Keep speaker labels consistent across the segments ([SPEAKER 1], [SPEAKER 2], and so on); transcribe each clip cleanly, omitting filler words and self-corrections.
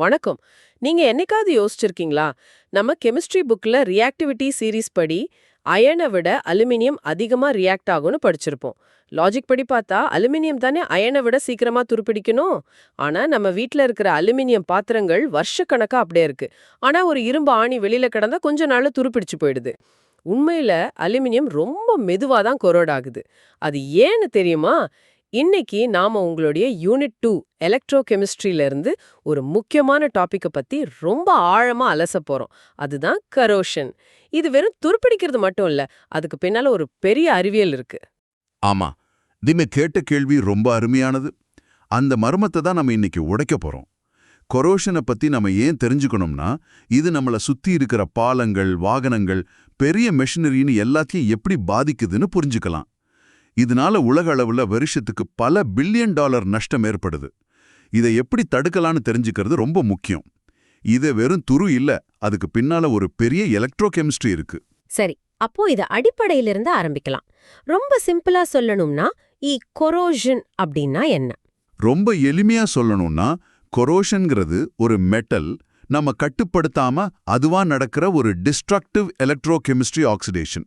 [SPEAKER 1] வணக்கம். நீங்க என்னைக்காவது யோசிச்சிருக்கீங்களா? நம்ம கெமிஸ்ட்ரி புக்ல ரியாக்டிவிட்டி சீரிஸ் படி அயனை விட அலுமினியம் அதிகமா ரியாக்ட் ஆகும்னு படிச்சிருப்போம். லாஜிக் படி பார்த்தா அலுமினியம் தானே அயனை விட சீக்கிரமா துருப்பிடிக்கணும். ஆனா நம்ம வீட்ல இருக்கிற அலுமினியம் பாத்திரங்கள் வருஷக்கணக்கா அப்படியே இருக்கு. ஆனா ஒரு இரும்பு ஆணி வெளியில கிடந்தா கொஞ்ச நாள்ல துருப்பிடிச்சு போயிடுது. உண்மையில அலுமினியம் ரொம்ப மெதுவா தான் கொரோட் ஆகுது. அது ஏன்னு தெரியுமா? இன்னைக்கு நாம உங்களுடைய யூனிட் 2 எலக்ட்ரோ கெமிஸ்ட்ரியில இருந்து ஒரு முக்கியமான டாபிக்க பத்தி ரொம்ப ஆழமா அலச போறோம். அதுதான் கரோஷன். இது வெறும் துருப்பிடிக்கிறது மட்டும் இல்ல, அதுக்கு பின்னால ஒரு பெரிய அறிவியல் இருக்கு.
[SPEAKER 2] ஆமா, நீங்க கேட்ட கேள்வி ரொம்ப அருமையானது. அந்த மர்மத்தை தான் நம்ம இன்னைக்கு உடைக்க போறோம். கொரோஷனை பத்தி நம்ம ஏன் தெரிஞ்சுக்கணும்னா, இது நம்மள சுத்தி இருக்கிற பாலங்கள், வாகனங்கள், பெரிய மெஷினரின்னு எல்லாத்தையும் எப்படி பாதிக்குதுன்னு புரிஞ்சுக்கலாம். இதனால உலக அளவுல வருஷத்துக்கு பல பில்லியன் டாலர் நஷ்டம் ஏற்படுது. இதை எப்படி தடுக்கலான்னு தெரிஞ்சுக்கிறது ரொம்ப முக்கியம். இது வெறும் துரு இல்ல, அதுக்கு பின்னால ஒரு பெரிய எலக்ட்ரோ கெமிஸ்ட்ரி இருக்கு.
[SPEAKER 3] சரி, அப்போ இத அடிப்படையிலிருந்து ஆரம்பிக்கலாம். ரொம்ப சிம்பிளா சொல்லணும்னா, கொரோஷன் அப்படின்னா என்ன?
[SPEAKER 2] ரொம்ப எளிமையா சொல்லணும்னா, கொரோஷன்ங்கிறது ஒரு மெட்டல் நம்ம கட்டுப்படுத்தாம அதுவா நடக்கிற ஒரு டிஸ்ட்ரக்டிவ் எலக்ட்ரோ கெமிஸ்ட்ரி ஆக்சிடேஷன்.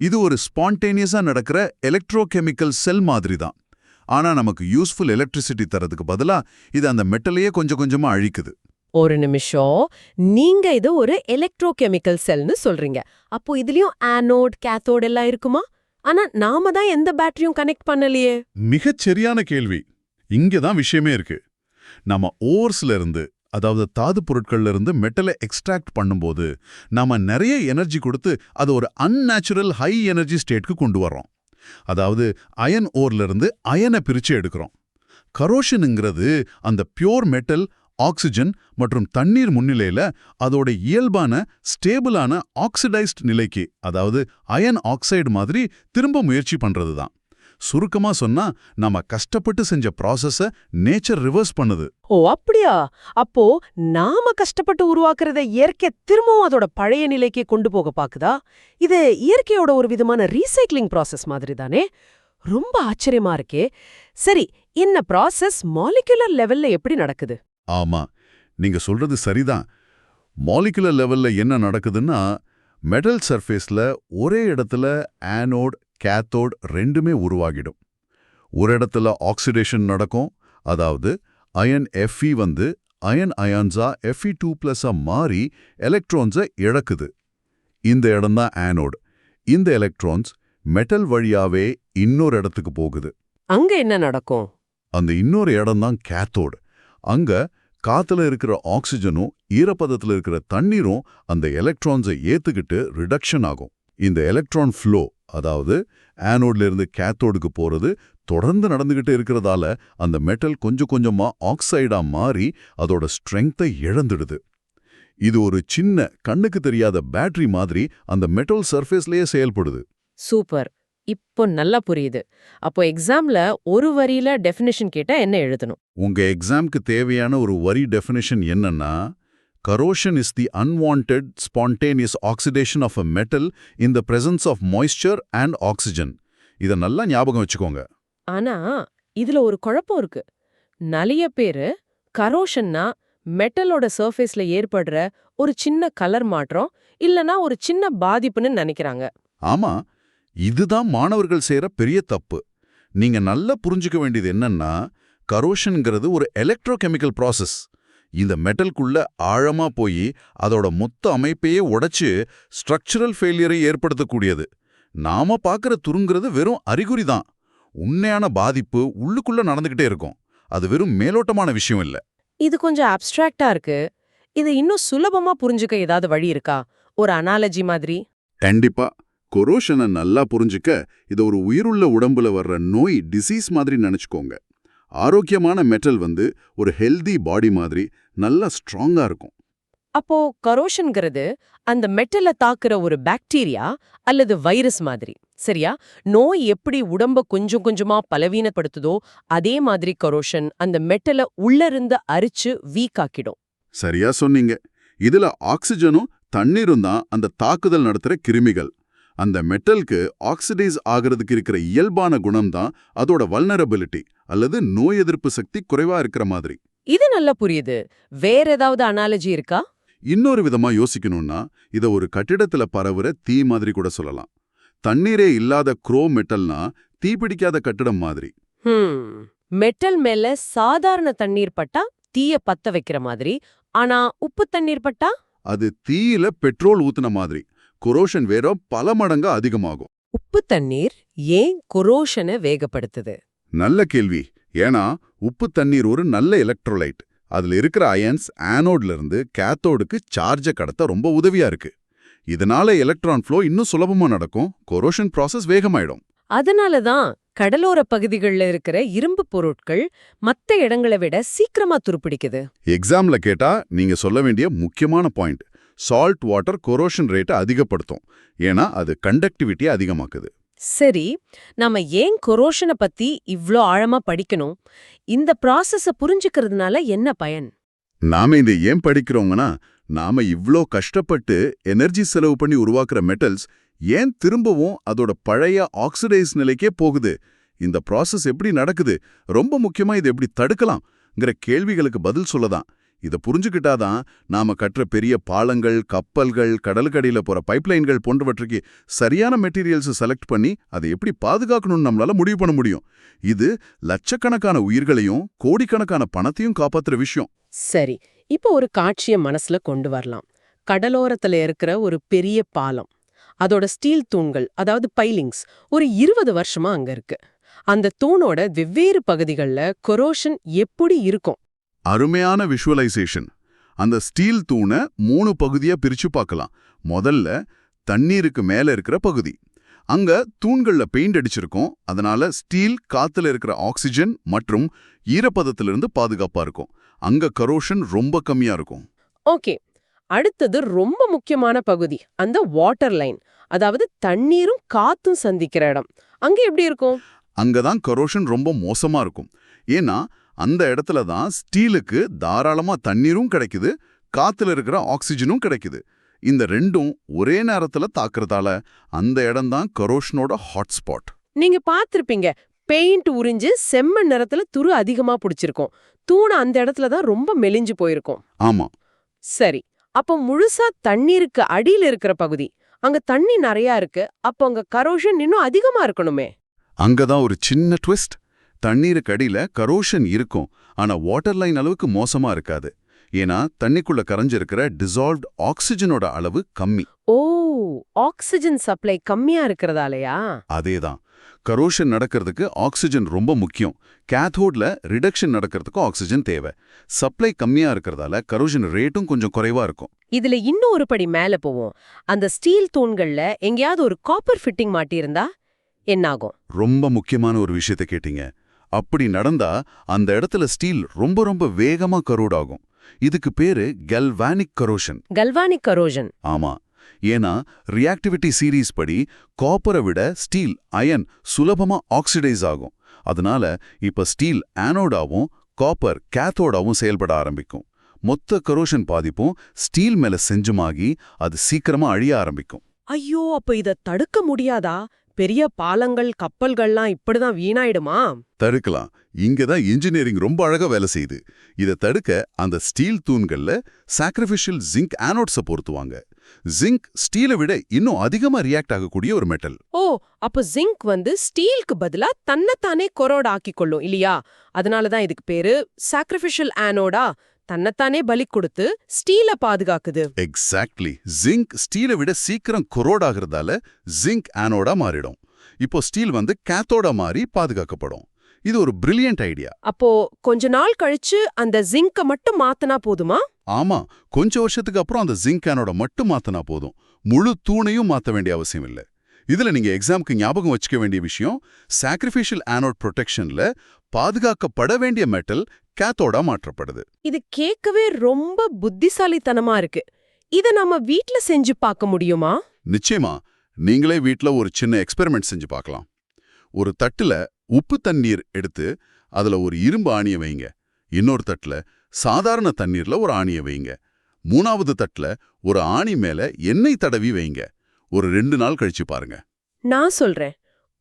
[SPEAKER 2] இது ஒரு ஸ்பான்டேனியஸா நடக்கிற எலக்ட்ரோகெமிக்கல் செல் மாதிரி தான். ஆனா நமக்கு யூஸ்ஃபுல் எலக்ட்ரிசிட்டி தரதுக்கு பதிலா இது அந்த மெட்டலையே கொஞ்சம் கொஞ்சமா அழிக்குது.
[SPEAKER 1] ஒரு நிமிஷம். நீங்க இது ஒரு எலக்ட்ரோ கெமிக்கல் செல்னு சொல்றீங்க. அப்போ இதுலயும் ஆனோட், கேத்தோட் எல்லாம் இருக்குமா? ஆனா நாம தான் எந்த பேட்டரியும் கனெக்ட் பண்ணலையே.
[SPEAKER 2] மிகச் சரியான கேள்வி. இங்க தான் விஷயமே இருக்கு. நம்ம ஓர்ஸ்ல இருந்து, அதாவது தாது பொருட்கள்ல இருந்து மெட்டலை எக்ஸ்ட்ராக்ட் பண்ணும்போது நாம நிறைய எனர்ஜி கொடுத்து அதை ஒரு அன்நேச்சுரல் ஹை எனர்ஜி ஸ்டேட்க்கு கொண்டு வர்றோம். அதாவது அயன் ஓர்ல இருந்து அயனை பிரிச்சு எடுக்கிறோம். கரோஷனுங்கிறது அந்த பியோர் மெட்டல், ஆக்சிஜன் மற்றும் தண்ணீர் முன்னிலையில அதோட இயல்பான ஸ்டேபிளான ஆக்சிடைஸ்ட் நிலைக்கு, அதாவது அயன் ஆக்சைடு மாதிரி திரும்ப முயற்சி பண்றது தான். சுருக்கமா சொன்னா, நம்ம கஷ்டப்பட்டு செஞ்ச ப்ராசஸ நேச்சர் ரிவர்ஸ் பண்ணுது.
[SPEAKER 1] ஓ அப்படியா? அப்போ நாம கஷ்டப்பட்டு உருவாக்குறத இயற்கை திரும்பவும் அதோட பழைய நிலைக்கே கொண்டு போக பாக்குதா? இது இயற்கையோட ஒரு விதமான ரீசைக்ளிங் ப்ராசஸ் மாதிரி தானே? ரொம்ப ஆச்சரியமா இருக்கே. சரி, இந்த ப்ராசஸ் மாலிகுலர் லெவல்ல எப்படி நடக்குது?
[SPEAKER 2] ஆமா, நீங்க சொல்றது சரிதான். மாலிகுலர் லெவல்ல என்ன நடக்குதுன்னா, மெட்டல் சர்ஃபேஸ்ல ஒரே இடத்துல ஆனோட், கேத்தோட் ரெண்டுமே உருவாகிடும். ஒரு இடத்துல ஆக்சிடேஷன் நடக்கும், அதாவது அயன் Fe வந்து அயன் அயான்ஸா Fe2+ மாறி எலக்ட்ரான்ஸை இழக்குது. இந்த இடம்தான் ஆனோட். இந்த எலக்ட்ரான்ஸ் மெட்டல் வழியாவே இன்னொரு இடத்துக்கு போகுது.
[SPEAKER 1] அங்க என்ன நடக்கும்?
[SPEAKER 2] அந்த இன்னொரு இடம்தான் கேத்தோட். அங்க காத்துல இருக்கிற ஆக்சிஜனும் ஈரப்பதத்துல இருக்கிற தண்ணீரும் அந்த எலக்ட்ரான்ஸை ஏத்துக்கிட்டு ரிடக்ஷன் ஆகும். இந்த எலக்ட்ரான் ஃப்ளோ, அதாவது ஆனோட்ல இருந்து கேத்தோடுக்கு போறது தொடர்ந்து நடந்துகிட்டே இருக்கிறதால அந்த மெட்டல் கொஞ்சம் கொஞ்சமா ஆக்சைடா மாறி அதோட ஸ்ட்ரெங்த்தை இழந்துடுது. இது ஒரு சின்ன கண்ணுக்கு தெரியாத பேட்டரி மாதிரி அந்த மெட்டல் சர்ஃபேஸ்லயே செயல்படுது.
[SPEAKER 1] சூப்பர். இப்போ நல்லா புரியுது. அப்போ எக்ஸாம்ல ஒரு வரியில டெஃபினிஷன் கேட்டா என்ன எழுதணும்?
[SPEAKER 2] உங்க எக்ஸாம்க்கு தேவையான ஒரு வரி டெஃபினிஷன் என்னன்னா, corrosion is the unwanted spontaneous oxidation of a metal in the presence of moisture and oxygen. இத நல்லா ஞாபகம் வச்சுக்கோங்க.
[SPEAKER 1] ஆனா இதுல ஒரு குழப்பம் இருக்கு. நிறைய பேரு கரோஷன்னா மெட்டலோட சர்ஃபேஸ்ல ஏற்படுற ஒரு சின்ன கலர் மாற்றம் இல்லனா ஒரு சின்ன பாதிப்புன்னு நினைக்கிறாங்க.
[SPEAKER 2] ஆமா, இதுதான் மாணவர்கள் செய்யற பெரிய தப்பு. நீங்க நல்லா புரிஞ்சுக்க வேண்டியது என்னன்னா, கரோஷன்ங்கிறது ஒரு எலக்ட்ரோகெமிக்கல் ப்ராசஸ். இந்த மெட்டலுக்குள்ள ஆழமா போய் அதோட மொத்த அமைப்பையே உடைச்சு ஸ்ட்ரக்சரல் ஃபெயிலியரை ஏற்படுத்தக்கூடியது. நாம பார்க்குற துருங்கிறது வெறும் அறிகுறி தான். உண்மையான பாதிப்பு உள்ளுக்குள்ள நடந்துகிட்டே இருக்கும். அது வெறும் மேலோட்டமான விஷயம் இல்ல.
[SPEAKER 1] இது கொஞ்சம் அப்ஸ்ட்ராக்டா இருக்கு. இது இன்னும் சுலபமா புரிஞ்சுக்க ஏதாவது வழி இருக்கா? ஒரு அனாலஜி மாதிரி?
[SPEAKER 2] கண்டிப்பா. கொரோஷனை நல்லா புரிஞ்சுக்க இதை ஒரு உயிருள்ள உடம்புல வர்ற நோய், டிசீஸ் மாதிரி நினைச்சுக்கோங்க. ஆரோக்கியமான மெட்டல் வந்து ஒரு ஹெல்தி பாடி மாதிரி நல்லா ஸ்ட்ராங்கா இருக்கும்.
[SPEAKER 1] அப்போ கரோஷன்கிறது அந்த மெட்டலை தாக்குற ஒரு பாக்டீரியா அல்லது வைரஸ் மாதிரி, சரியா? நோய் எப்படி உடம்ப கொஞ்சம் கொஞ்சமா பலவீனப்படுத்துதோ அதே மாதிரி கரோஷன் அந்த மெட்டலை உள்ளிருந்து அரிச்சு வீக் ஆக்கிடும்.
[SPEAKER 2] சரியா சொன்னீங்க. இதுல ஆக்சிஜனும் தண்ணீரும் தான் அந்த தாக்குதல் நடத்துற கிருமிகள். அந்த மெட்டலுக்கு ஆக்சிடைஸ் ஆகிறதுக்கு இருக்கிற இயல்பான குணம் தான் அதோட வல்னரபிலிட்டி அல்லது நோய் எதிர்ப்பு சக்தி குறைவா இருக்கிற மாதிரி.
[SPEAKER 1] இது நல்லா புரியுது. வேற ஏதாவது அனாலஜி இருக்கா?
[SPEAKER 2] இன்னொரு விதமா யோசிக்கணும்னா இத ஒரு கட்டிடத்துல பரவுற தீ மாதிரி கூட சொல்லலாம். தண்ணீரே இல்லாத குரோம் மெட்டல்னா தீப்பிடிக்காத கட்டிடம் மாதிரி.
[SPEAKER 1] மெட்டல் மேல சாதாரண தண்ணீர் பட்டா தீய பத்த வைக்கிற மாதிரி, ஆனா உப்பு தண்ணீர் பட்டா
[SPEAKER 2] அது தீயில பெட்ரோல் ஊத்துன மாதிரி. கொரோஷன் வேற பல மடங்கா அதிகமாகும்.
[SPEAKER 1] உப்பு தண்ணீர் ஏன் கொரோஷனை வேகப்படுத்துது?
[SPEAKER 2] நல்ல கேள்வி. ஏன்னா உப்பு தண்ணீர் ஒரு நல்ல எலக்ட்ரோலைட். அதுல இருக்கிற அயன்ஸ் ஆனோட்ல இருந்து கேத்தோடுக்கு சார்ஜை கடத்த ரொம்ப உதவியா இருக்கு. இதனால எலக்ட்ரான் ஃப்ளோ இன்னும் சுலபமா நடக்கும், கொரோஷன் ப்ராசஸ் வேகமாயிடும்.
[SPEAKER 1] அதனாலதான் கடலோர பகுதிகளில் இருக்கிற இரும்பு பொருட்கள் மத்த இடங்களை விட சீக்கிரமா துருப்பிடிக்குது.
[SPEAKER 2] எக்ஸாம்ல கேட்டா நீங்க சொல்ல வேண்டிய முக்கியமான பாயிண்ட், சால்ட் வாட்டர் கொரோஷன் ரேட்டை அதிகப்படுத்தும். ஏன்னா அது கண்டக்டிவிட்டியை அதிகமாக்குது.
[SPEAKER 1] சரி, நாம ஏன் கொரோஷனை பத்தி இவ்ளோ ஆழமா படிக்கணும்? இந்த ப்ராசஸ புரிஞ்சுக்கிறதுனால என்ன பயன்?
[SPEAKER 2] நாம இதை ஏன் படிக்கிறோங்கன்னா, நாம இவ்ளோ கஷ்டப்பட்டு எனர்ஜி செலவு பண்ணி உருவாக்குற மெட்டல்ஸ் ஏன் திரும்பவும் அதோட பழைய ஆக்சிடைஸ் நிலைக்கே போகுது, இந்த ப்ராசஸ் எப்படி நடக்குது, ரொம்ப முக்கியமா இதை எப்படி தடுக்கலாம்ங்கிற கேள்விகளுக்கு பதில் சொல்லதான். இதை புரிஞ்சுக்கிட்டாதான் நாம கற்ற பெரிய பாலங்கள், கப்பல்கள், கடலுக்கடியில போற பைப்லைன்கள் போன்றவற்றுக்கு சரியான மெட்டீரியல்ஸ் செலக்ட் பண்ணி அதை எப்படி பாதுகாக்கணும்னு நம்மளால முடிவு பண்ண முடியும். இது லட்சக்கணக்கான உயிர்களையும் கோடிக்கணக்கான பணத்தையும் காப்பாத்துற விஷயம்.
[SPEAKER 1] சரி, இப்போ ஒரு காட்சிய மனசுல கொண்டு வரலாம். கடலோரத்துல இருக்கிற ஒரு பெரிய பாலம், அதோட ஸ்டீல் தூண்கள், அதாவது பைலிங்ஸ், ஒரு 20 வருஷமா அங்க இருக்கு. அந்த தூணோட வெவ்வேறு பகுதிகள்ல கொரோஷன் எப்படி இருக்கும்?
[SPEAKER 2] அருமையான விஷுவலைசேஷன். அந்த ஸ்டீல் தூணை 3 பகுதியா பிரிச்சு பார்க்கலாம். முதல்ல தண்ணீருக்கு மேல இருக்கிற பகுதி. அங்க தூண்கள்ல பெயிண்ட் அடிச்சிருக்கும். அதனால ஸ்டீல் காத்துல இருக்கிற ஆக்சிஜன் மற்றும் ஈரப்பதத்திலிருந்து பாதுகாப்பா இருக்கும். அங்க கரோஷன் ரொம்ப கம்மியா இருக்கும்.
[SPEAKER 1] ஓகே, அடுத்தது ரொம்ப முக்கியமான பகுதி, அந்த வாட்டர் லைன், அதாவது தண்ணீரும் காத்தும் சந்திக்கிற இடம். அங்க எப்படி இருக்கும்?
[SPEAKER 2] அங்கதான் கரோஷன் ரொம்ப மோசமா இருக்கும். ஏன்னா அந்த இடத்துல தான் ஸ்டீலுக்கு தாராளமா தண்ணீரும் கிடைக்குது, காத்துல இருக்கிற ஆக்சிஜனும் கிடைக்குது. இந்த ரெண்டும் ஒரே நேரத்துல தாக்குறதால அந்த இடம்தான் கரோஷனோட ஹாட்ஸ்பாட்.
[SPEAKER 1] நீங்க பார்த்திருப்பீங்க, பெயிண்ட் உறிஞ்சு செம்மண் நிறத்துல துரு அதிகமா பிடிச்சிருக்கும். தூண் அந்த இடத்துல தான் ரொம்ப மெலிஞ்சு போயிருக்கும்.
[SPEAKER 2] ஆமா.
[SPEAKER 1] சரி, அப்போ முழுசா தண்ணீருக்கு அடியில இருக்கிற பகுதி, அங்க தண்ணி நிறைய இருக்கு. அப்போ அங்க கரோஷன் இன்னும் அதிகமா இருக்கணுமே?
[SPEAKER 2] அங்கதான் ஒரு சின்ன ட்விஸ்ட். தண்ணீருக்கு அடியில கரோஷன் இருக்கும், ஆனா வாட்டர் லைன் அளவுக்கு மோசமா இருக்காது. ஏன்னா தண்ணிக்குள்ள கரைஞ்சிருக்கிற டிசால்வ்ட் ஆக்சிஜனோட அளவு கம்மி.
[SPEAKER 1] ஓ, ஆக்சிஜன் சப்ளை கம்மியா இருக்கிறதாலயா?
[SPEAKER 2] அதேதான். கரோஷன் நடக்கிறதுக்கு ஆக்சிஜன் ரொம்ப முக்கியம். கேத்தோட்ல ரிடக்ஷன் நடக்கிறதுக்கு ஆக்சிஜன் தேவை. சப்ளை கம்மியா இருக்கிறதால கரோஷன் ரேட்டும் கொஞ்சம் குறைவா இருக்கும்.
[SPEAKER 1] இதுல இன்னும் ஒரு படி மேல போவோம். அந்த ஸ்டீல் தூண்கள்ல எங்கேயாவது ஒரு காப்பர் ஃபிட்டிங் மாட்டியிருந்தா என்னாகும்?
[SPEAKER 2] ரொம்ப முக்கியமான ஒரு விஷயத்தை கேட்டீங்க. அப்படி நடந்தா அந்த இடத்துல ஸ்டீல் ரொம்ப ரொம்ப வேகமா கரோட் ஆகும். இதுக்கு பேரு கல்வானிக் கரோஷன்.
[SPEAKER 1] Galvanic corrosion.
[SPEAKER 2] ஆமா. ஏன்னா ரியாக்டிவிட்டி சீரீஸ் படி காப்பரை விட ஸ்டீல் அயன் சுலபமா ஆக்சிடைஸ் ஆகும். அதனால இப்ப ஸ்டீல் ஆனோடாவும் காப்பர் கேத்தோடாவும் செயல்பட ஆரம்பிக்கும். மொத்த கரோஷன் பாதிப்பும் ஸ்டீல் மேல செஞ்சுமாகி அது சீக்கிரமா அழிய ஆரம்பிக்கும்.
[SPEAKER 1] ஐயோ, அப்ப இத தடுக்க முடியாதா? பெரிய பாலங்கள், கப்பல்கள்லாம் இப்படிதான் வீணாயிடுமா?
[SPEAKER 2] தடுக்கலாம். இங்கதான் இன்ஜினியரிங் ரொம்ப அழகா வேலை செய்யுது. இதை தடுக்க அந்த ஸ்டீல் தூண்கள்ல சாக்ரிஃபிஷியல் ஜிங்க் ஆனோட்ஸை பொருத்துவாங்க. ஜிங்க் ஸ்டீலை விட இன்னும் அதிகமா ரியாக்ட் ஆகக்கூடிய ஒரு மெட்டல்.
[SPEAKER 1] ஓ, அப்ப ஜிங்க் ஸ்டீலுக்கு பதிலா தன்னைத்தானே கொரோட் ஆக்கிக் கொள்ளும் இல்லையா? அதனாலதான் இதுக்கு பேரு சாக்ரிஃபிஷியல் ஆனோடா. தன்னைத்தானே பலி கொடுத்து ஸ்டீலை பாதுகாக்குது.
[SPEAKER 2] எக்ஸாக்ட்லி. ஜிங்க் ஸ்டீலை விட சீக்கிரம் கொரோட் ஆகிறதால ஜிங்க் ஆனோடா மாறிடும். இப்போ ஸ்டீல் கேத்தோடா மாறி பாதுகாக்கப்படும். இது ஒரு பிரில்லியன்ட் ஐடியா.
[SPEAKER 1] அப்போ கொஞ்ச நாள் கழிச்சு அந்த ஜிங்க மட்டும் மாத்தனா போதுமா?
[SPEAKER 2] ஆமா, கொஞ்ச வருஷத்துக்கு அப்புறம் அந்த ஜிங்க் ஆனோட மட்டும் மாத்தனா போதும். முழு தூணையும் மாத்த வேண்டிய அவசியம் இல்லை. இதுல நீங்க எக்ஸாம்க்கு ஞாபகம் வச்சுக்க வேண்டிய விஷயம், சாக்ரிஃபிஷியல் ஆனோட் ப்ரொடெக்ஷன்ல பாதுகாக்கப்பட வேண்டிய மெட்டல் கேத்தோடா மாற்றப்படுது.
[SPEAKER 1] இது கேட்கவே ரொம்ப புத்திசாலித்தனமா இருக்கு. இத நம்ம வீட்ல செஞ்சு பார்க்க முடியுமா?
[SPEAKER 2] நிச்சயமா. நீங்களே வீட்ல ஒரு சின்ன எக்ஸ்பெரிமெண்ட் செஞ்சு பார்க்கலாம். ஒரு தட்டுல உப்பு தண்ணீர் எடுத்து அதுல ஒரு இரும்பு ஆணிய வைங்க. இன்னொரு தட்டுல சாதாரண தண்ணீர்ல ஒரு ஆணிய வைங்க. 3வது தட்டுல ஒரு ஆணி மேல எண்ணெய் தடவி வைங்க. ஒரு 2 நாள் கழிச்சு பாருங்க.
[SPEAKER 1] நான் சொல்றேன்,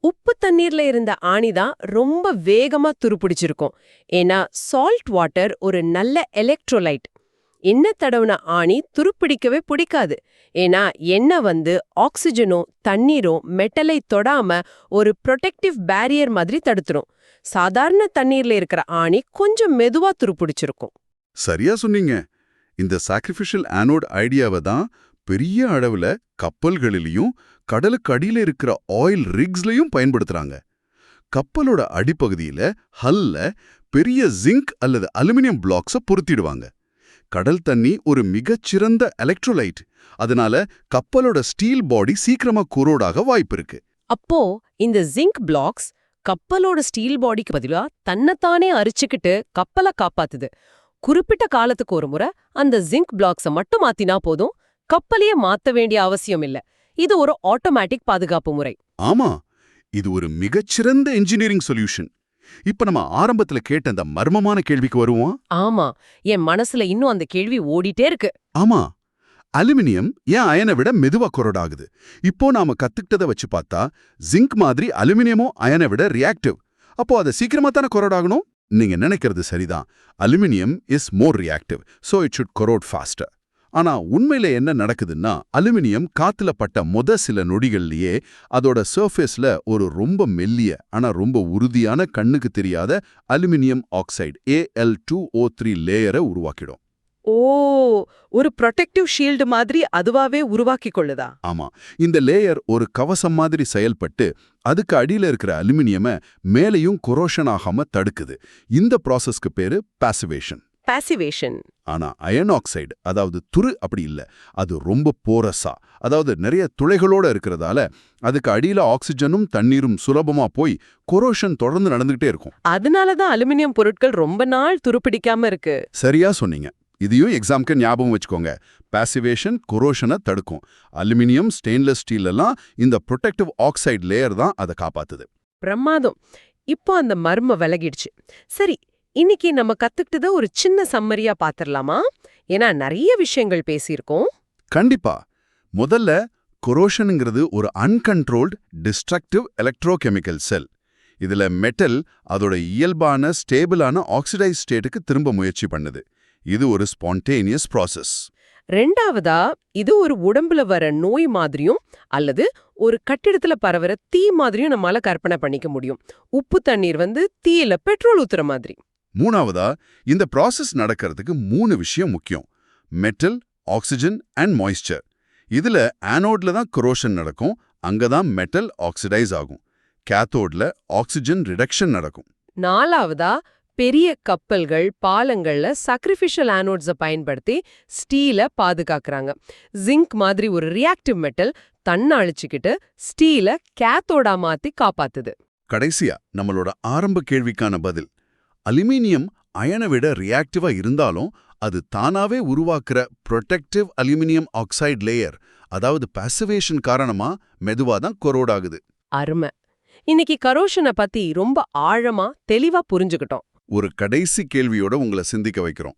[SPEAKER 1] உப்பு தண்ணீர்ல இருந்த ஆணி தான் ரொம்ப வேகமா துருப்பிடிச்சிருக்கும். ஏன்னா சால்ட் வாட்டர் ஒரு நல்ல எலக்ட்ரோலைட். எண்ணெய் தடவுன ஆணி துருப்பிடிக்கவே பிடிக்காது. ஏன்னா எண்ணெய் வந்து ஆக்சிஜனோ தண்ணீரோ மெட்டலை தொடாம ஒரு ப்ரொடெக்டிவ் பேரியர் மாதிரி தடுத்துரும். சாதாரண தண்ணீர்ல இருக்கிற ஆணி கொஞ்சம் மெதுவா துருப்பிடிச்சிருக்கும்.
[SPEAKER 2] சரியா சொன்னீங்க. இந்த சாக்ரிஃபிஷியல் ஆனோட் ஐடியாவை தான் பெரிய அளவுல கப்பல்களிலையும் கடலுக்கு அடியில இருக்கிற ஆயில் ரிக்ஸ்லயும் பயன்படுத்துறாங்க. கப்பலோட அடிப்பகுதியில ஹல்ல பெரிய ஜிங்க் அல்லது அலுமினியம் பிளாக்ஸ பொருத்திடுவாங்க. கடல் தண்ணி ஒரு மிகச்சிறந்த எலக்ட்ரோலைட். அதனால கப்பலோட ஸ்டீல் பாடி சீக்கிரமா குரோடாக வாய்ப்பு இருக்கு.
[SPEAKER 1] அப்போ இந்த ஜிங்க் பிளாக்ஸ் கப்பலோட ஸ்டீல் பாடிக்கு பதிலா தன்னைத்தானே அரிச்சுக்கிட்டு கப்பலை காப்பாத்துது. குறிப்பிட்ட காலத்துக்கு ஒரு முறை அந்த ஜிங்க் பிளாக்ஸ மட்டும் மாத்தினா போதும், கப்பலையே மாத்த வேண்டிய அவசியம் இல்ல. இது ஒரு ஆட்டோமேட்டிக் பாதுகாப்பு முறை.
[SPEAKER 2] ஆமா, இது ஒரு மிகச்சிறந்த இன்ஜினியரிங் சொல்யூஷன். இப்ப நம்ம ஆரம்பத்துல கேட்ட அந்த மர்மமான கேள்விக்கு வருவோம்.
[SPEAKER 1] ஆமா, என் மனசுல இன்னும் அந்த கேள்வி ஓடிட்டே இருக்கு.
[SPEAKER 2] ஆமா, அலுமினியம் ஏன் அயனை விட மெதுவா கொரோடாகுது? இப்போ நாம கத்துக்கிட்டதை வச்சு பார்த்தா ஜிங்க் மாதிரி அலுமினியமும் அயனை விட ரியாக்டிவ். அப்போ அதை சீக்கிரமா தானே கொரோடாகணும்? நீங்க நினைக்கிறது சரிதான். Aluminium is more reactive, so it should corrode faster. ஆனா உண்மையில என்ன நடக்குதுன்னா, அலுமினியம் காத்துல பட்ட சில நொடிகள்லயே அதோட சர்ஃபேஸ்ல ஒரு ரொம்ப மெல்லிய ஆனா ரொம்ப உறுதியான கண்ணுக்கு தெரியாத அலுமினியம் ஆக்சைடு Al2O3 லேயரை உருவாக்கிடும்.
[SPEAKER 1] ஓ, ஒரு ப்ரொடெக்டிவ் ஷீல்டு மாதிரி அதுவாவே உருவாக்கி கொள்ளுதா?
[SPEAKER 2] ஆமா, இந்த லேயர் ஒரு கவசம் மாதிரி செயல்பட்டு அதுக்கு அடியில இருக்கிற அலுமினியமை மேலையும் கொரோஷன் ஆகாம தடுக்குது. இந்த ப்ராசஸ்க்கு பேரு பாசிவேஷன்.
[SPEAKER 1] பாசிவேஷன்.
[SPEAKER 2] ஆனா அயன் ஆக்சைடு, அதாவது துரு, அப்படி இல்ல. அது ரொம்ப போரஸா, அதாவது நிறைய துளைகளோட இருக்கிறதால அதுக்கு அடியில ஆக்சிஜனும் தண்ணீரும் சுலபமா போய் கொரோஷன் தொடர்ந்து நடந்துகிட்டே இருக்கும்.
[SPEAKER 1] அதனாலதான் அலுமினியம் பொருட்கள் ரொம்ப நாள் துருப்பிடிக்காம இருக்கு.
[SPEAKER 2] சரியா சொன்னீங்க. இதையும் எக்ஸாம்க்கு ஞாபகம் வச்சுக்கோங்க. பாசிவேஷன் கொரோஷனை தடுக்கும். அலுமினியம், ஸ்டெயின்லெஸ் ஸ்டீல் எல்லாம் இந்த ப்ரொடெக்டிவ் ஆக்சைடு லேயர் தான் அதை காப்பாத்துது.
[SPEAKER 1] பிரமாதம். இப்போ அந்த மர்ம விலகிடுச்சு. சரி, இன்னைக்கு நம்ம கத்துக்கிட்டத ஒரு சின்ன சம்மரியா பாத்திரலாமா? ஏன்னா நிறைய விஷயங்கள் பேசியிருக்கோம்.
[SPEAKER 2] கண்டிப்பா. முதல்ல, கொரோஷனுங்கிறது ஒரு அன்கண்ட்ரோல்டு டிஸ்ட்ரக்டிவ் எலக்ட்ரோகெமிக்கல் செல். இதுல மெட்டல் அதோட இயல்பான ஸ்டேபிளான ஆக்சிடைஸ் ஸ்டேட்டுக்கு திரும்ப முயற்சி பண்ணுது. இது ஒரு ஸ்பான்டேனியஸ் ப்ராசஸ்.
[SPEAKER 1] ரெண்டாவதா, இது ஒரு உடம்புல வர நோய் மாதிரியும் அல்லது ஒரு கட்டிடத்துல பரவற தீ மாதிரியும் நம்மால கற்பனை பண்ணிக்க முடியும். உப்பு தண்ணீர் வந்து தீயில பெட்ரோல் ஊத்துற மாதிரி.
[SPEAKER 2] மூணாவதா, இந்த ப்ராசஸ் நடக்கிறதுக்கு 3 விஷயம் முக்கியம்: மெட்டல், ஆக்சிஜன் அண்ட் மாய்ஸ்சர். இதுல ஆனோட்ல தான் கொரோஷன் நடக்கும், அங்கதான் மெட்டல் ஆக்சிடைஸ் ஆகும். கேத்தோட்ல ஆக்சிஜன் ரிடக்ஷன் நடக்கும்.
[SPEAKER 1] நாலாவதா, பெரிய கப்பல்கள் பாலங்கள்ல சாக்ரிஃபிஷியல் ஆனோட்ஸை பயன்படுத்தி ஸ்டீலை பாதுகாக்கிறாங்க. ஜிங்க் மாதிரி ஒரு ரியாக்டிவ் மெட்டல் தன்னை அழிச்சுக்கிட்டு ஸ்டீலை கேத்தோடா மாத்தி காப்பாத்துது.
[SPEAKER 2] கடைசியா நம்மளோட ஆரம்ப கேள்விக்கான பதில்: அலுமினியம் அயனை விட ரியாக்டிவா இருந்தாலும் அது தானாவே உருவாக்குற ப்ரொடெக்டிவ் அலுமினியம் ஆக்சைடு லேயர், அதாவது பாசிவேஷன் காரணமா மெதுவா தான் கொரோடாகுது.
[SPEAKER 1] அருமை. இன்னைக்கு கரோஷனை பத்தி ரொம்ப ஆழமா தெளிவா புரிஞ்சுக்கிட்டோம்.
[SPEAKER 2] ஒரு கடைசி கேள்வியோட உங்களை சிந்திக்க வைக்கிறோம்.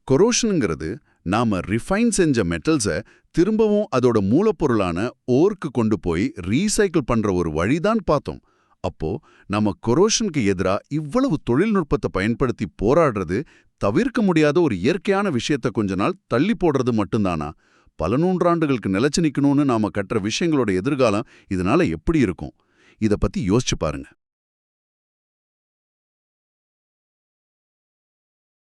[SPEAKER 2] கொரோஷனுங்கிறது நாம ரிஃபைன் செஞ்ச மெட்டல்ஸை திரும்பவும் அதோட மூலப்பொருளான ஓர்க்கு கொண்டு போய் ரீசைக்கிள் பண்ற ஒரு வழிதான் பார்த்தோம். அப்போ நம்ம கொரோஷனுக்கு எதிரா இவ்வளவு தொழில்நுட்பத்தை பயன்படுத்தி போராடுறது தவிர்க்க முடியாத ஒரு இயற்கையான விஷயத்த கொஞ்ச நாள் தள்ளி போடுறது மட்டும்தானா? பல நூற்றாண்டுகளுக்கு நிலைச்சு நிக்கணும்னு நாம கற்ற விஷயங்களோட எதிர்காலம் இதனால எப்படி இருக்கும்? இத பத்தி யோசிச்சு பாருங்க.